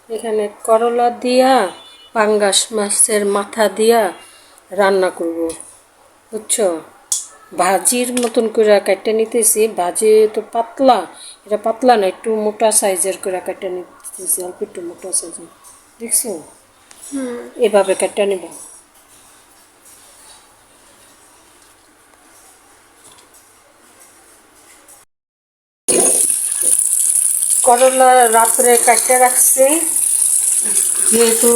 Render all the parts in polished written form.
এখানে করলা দিয়া পাঙ্গাস মাছের মাথা দিয়া রান্না করব, বুঝছো? ভাজির মতন করে কাটতে নিতেছি। ভাজি তো পাতলা, এটা পাতলা না, একটু মোটা সাইজের করে কাটতে নিতেছি, অল্প একটু মোটা সাইজের। দেখছো? এভাবে কাটতে নিব। করলা রাত্রে কাটতে রাখছি, যেহেতু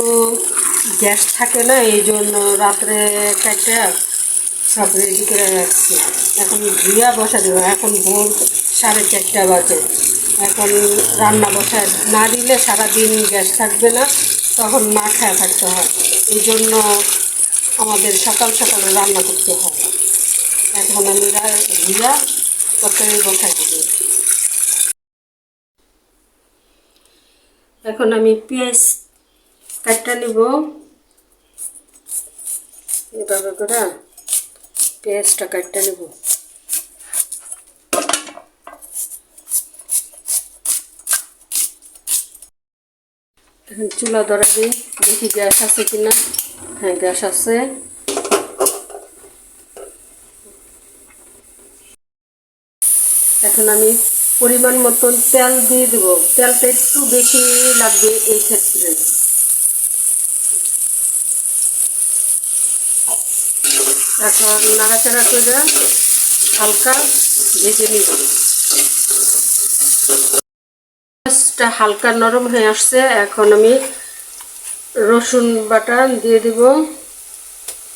গ্যাস থাকে না, এই জন্য রাত্রে কাটতে সব রেডি করে রাখছি। এখন ধুইয়া বসা দেবো। এখন ভোর 4:30 বাজে। এখন রান্না বসা না দিলে সারাদিন গ্যাস থাকবে না, তখন না খায়া থাকতে হয়। এই জন্য আমাদের সকাল সকাল রান্না করতে হয়। এখন আমি ধুইয়া তরকারি বসাই দেবো। এখন আমি পেঁয়াজ কাটটা নিব, এভাবে করে পেঁয়াজটা কাটটা নেব। এখন চুলা ধরা দিই, দেখি গ্যাস আছে কিনা। হ্যাঁ, গ্যাস আছে। এখন আমি পরিমাণ মতন তেল দিয়ে দেব। তেলটা একটু বেশি লাগবে এই ক্ষেত্রে। এখন নাড়াচাড়া করে হালকা ভেজে নিব। পেঁয়াজটা হালকা নরম হয়ে আসছে। এখন আমি রসুন বাটা দিয়ে দিব।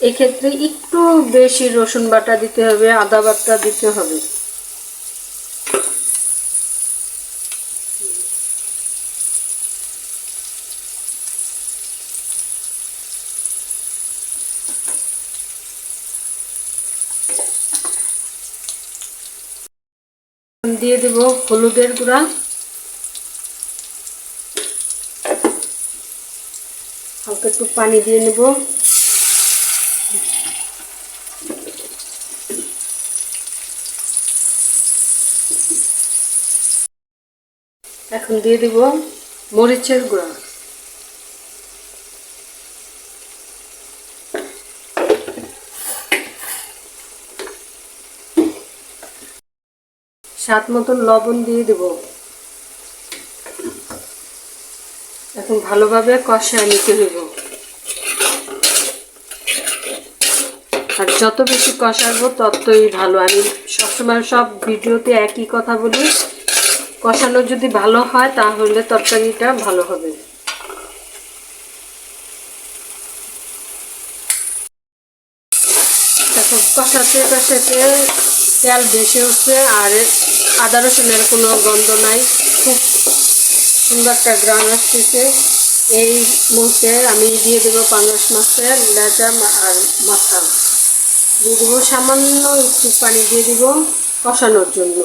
এক্ষেত্রে একটু বেশি রসুন বাটা দিতে হবে, আদা বাটা দিতে হবে। দিয়ে দেব হলুদের গুঁড়া, হালকা একটু পানি দিয়ে নেব। এখন দিয়ে দিব মরিচের গুঁড়া, স্বাদ মতন লবণ দিয়ে দেব। এখন ভালোভাবে কষায় নিতে হইব। আর যত বেশি কষাবো ততই ভালো। আমি সবসময় সব ভিডিওতে একই কথা বলি, কষানো যদি ভালো হয় তাহলে তরকারিটা ভালো হবে। দেখো, কষাতে কষাতে তেল বেশি উঠছে, আর আদা রসুনের কোনো গন্ধ নাই। খুব সুন্দর একটা গ্রান আসতেছে। এই মুহূর্তে আমি দিয়ে দেবো পাঙ্গাস মাছের লেজা আর মাথা দিয়ে দেবো। সামান্য একটু পানি দিয়ে দিব কষানোর জন্য।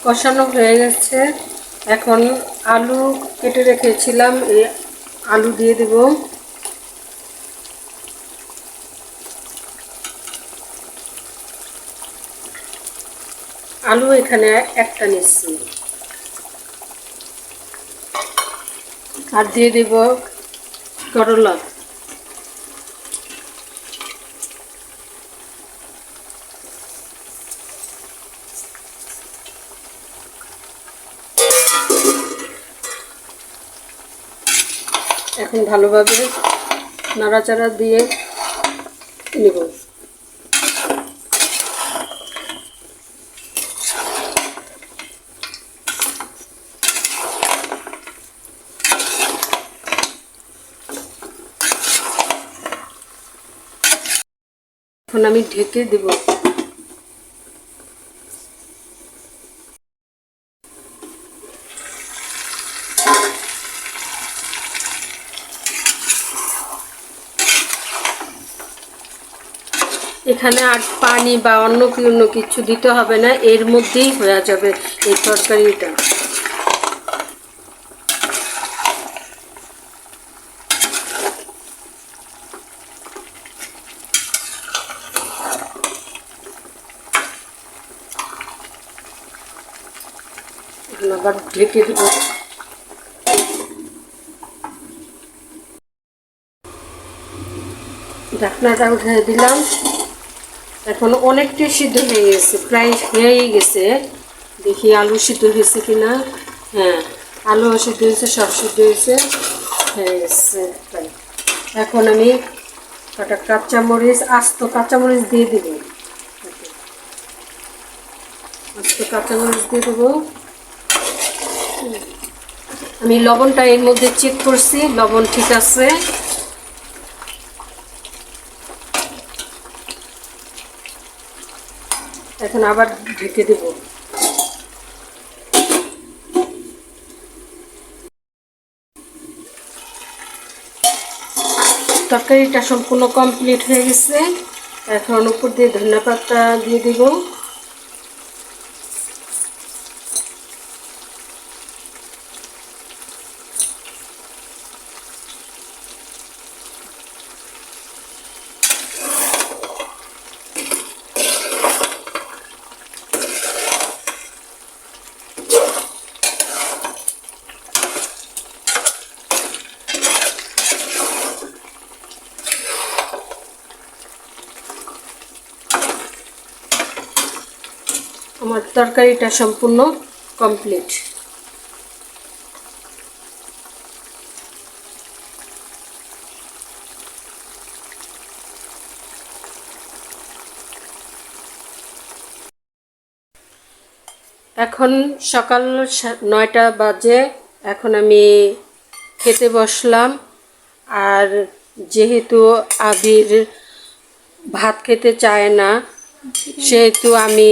কষানো হয়ে গেছে। এখন আলু কেটে রেখেছিলাম, এই আলু দিয়ে দেব। আলু এখানে একটা নিচ্ছি। আর দিয়ে দেব করলা। এখন ভালোভাবে নাড়াচাড়া দিয়ে নেব। এখন আমি ঢেকে দেব। এখানে আর পানি বা অন্য কিছু দিতে হবে না, এর মধ্যেই হয়ে যাবে এই তরকারিটা। এখন আবার ঢেকে দেব। ঢাকনাটা উঠে দিলাম। এখন অনেকটাই সিদ্ধ হয়ে গেছে, প্রায় হয়েই গেছে। দেখি আলু সিদ্ধ হয়েছে কিনা। হ্যাঁ, আলু সিদ্ধ হয়েছে, সব সিদ্ধ হয়েছে, হয়ে গেছে প্রায়। এখন আমি কটা কাঁচামরিচ, আস্ত কাঁচামরিচ দিয়ে দিব। আস্ত কাঁচামরিচ দিয়ে দেবো। আমি লবণটা এর মধ্যে চেক করছি, লবণ ঠিক আছে। এখন আবার ঢেকে দেব। তরকারিটা সম্পূর্ণ কমপ্লিট হয়ে গেছে। এখন উপর দিয়ে ধনিয়া পাতা দিয়ে দিব। আমার তরকারিটা সম্পূর্ণ কমপ্লিট। এখন সকাল 9টা বাজে। এখন আমি খেতে বসলাম। আর যেহেতু আবির ভাত খেতে চায় না, সেহেতু আমি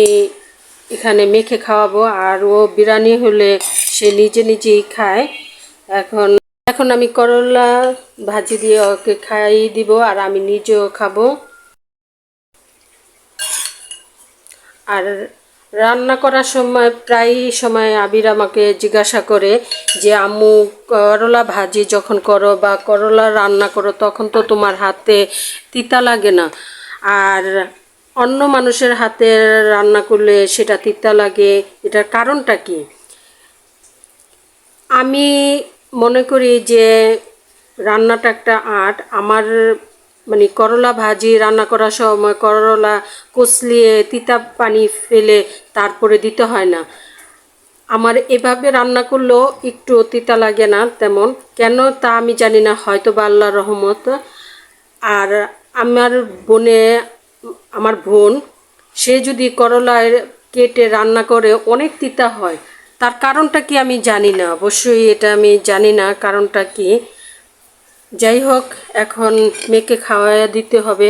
এখানে মেখে খাওয়াবো। আর ও বিরিয়ানি হলে সে নিজে নিজেই খায়। এখন এখন আমি করলা ভাজি দিয়ে ওকে খাইয়ে দিব, আর আমি নিজেও খাবো। আর রান্না করার সময় প্রায় সময় আবির আমাকে জিজ্ঞাসা করে যে, আম্মু করলা ভাজি যখন করো বা করলা রান্না করো তখন তো তোমার হাতে তিতা লাগে না, আর অন্য মানুষের হাতে রান্না করলে সেটা তিতা লাগে, এটার কারণটা কি? আমি মনে করি যে রান্নাটা একটা আর্ট। আমার মানে করলা ভাজি রান্না করার সময় করলা কচলিয়ে তিতা পানি ফেলে তারপরে দিতে হয় না। আমার এভাবে রান্না করলেও একটু তিতা লাগে না তেমন। কেন তা আমি জানি না, হয়তো বা আল্লাহর রহমত। আর আমার আমার বোন, সে যদি করলা কেটে রান্না করে অনেক তিতা হয়। তার কারণটা কি আমি জানি না, অবশ্যই এটা আমি জানি না কারণটা কি। যাই হোক, এখন মেয়েকে খাওয়াইয়া দিতে হবে,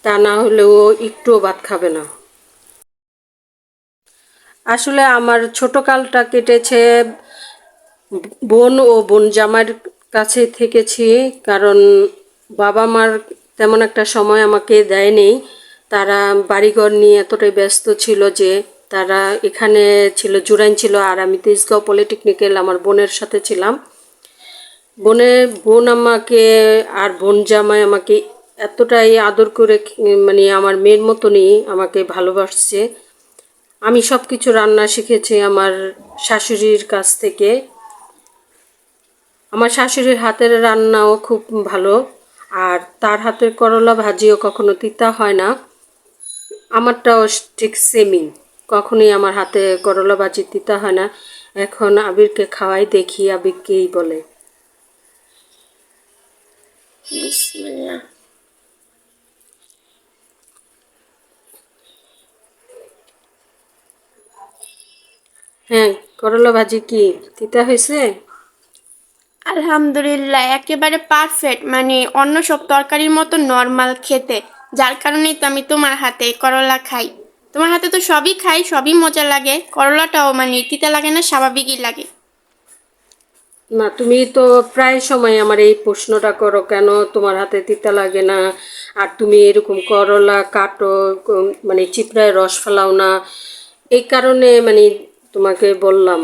তা না হলে ও একটুও ভাত খাবে না। আসলে আমার ছোটকালটা কেটেছে বোন ও বোন জামাইয়ের কাছে থেকেছি, কারণ বাবা মার তেমন একটা সময় আমাকে দেয়নি। তারা বাড়িঘর নিয়ে এতটাই ব্যস্ত ছিল যে তারা এখানে ছিল, জুরাইন ছিল, আর আমি তেজগাঁও পলিটেকনিক্যাল আমার বোনের সাথে ছিলাম। বোন আমাকে আর বোন জামাই আমাকে এতটাই আদর করে, মানে আমার মেয়ের মতনই আমাকে ভালোবাসছে। আমি সব কিছু রান্না শিখেছি আমার শাশুড়ির কাছ থেকে। আমার শাশুড়ির হাতের রান্নাও খুব ভালো, আর তার হাতের করলা ভাজিও কখনো তিতা হয় না। আমারটাও ঠিক সেমই, কখনোই আমার হাতে করলা ভাজি তিতা হয় না। এখন আবিরকে খাওয়াই, দেখি আবির কেই বলে। হ্যাঁ, করলা ভাজি কি তিতা হয়েছে? আলহামদুলিল্লাহ, একেবারে পারফেক্ট, মানে অন্য সব তরকারির মতো নর্মাল খেতে। যার কারণেই তো আমি তোমার হাতে করলা খাই। তোমার হাতে তো সবই খাই, সবই মজা লাগে। করলাটাও মানে তিতা লাগে না, স্বাভাবিকই লাগে। না, তুমি তো প্রায় সময় আমার এই প্রশ্নটা করো, কেন তোমার হাতে তিতা লাগে না, আর তুমি এরকম করলা কাটো, মানে চিপড়ায় রস ফেলাও না। এই কারণে মানে তোমাকে বললাম।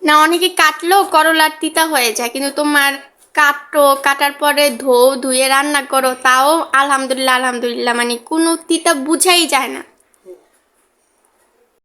না, অনেকে কাটলেও করলার তিতা হয়ে যায়, কিন্তু তোমার কাটো, কাটার পরে ধুয়ে রান্না করো, তাও আলহামদুলিল্লাহ আলহামদুলিল্লাহ, মানে কোনো তিতা বুঝাই যায় না।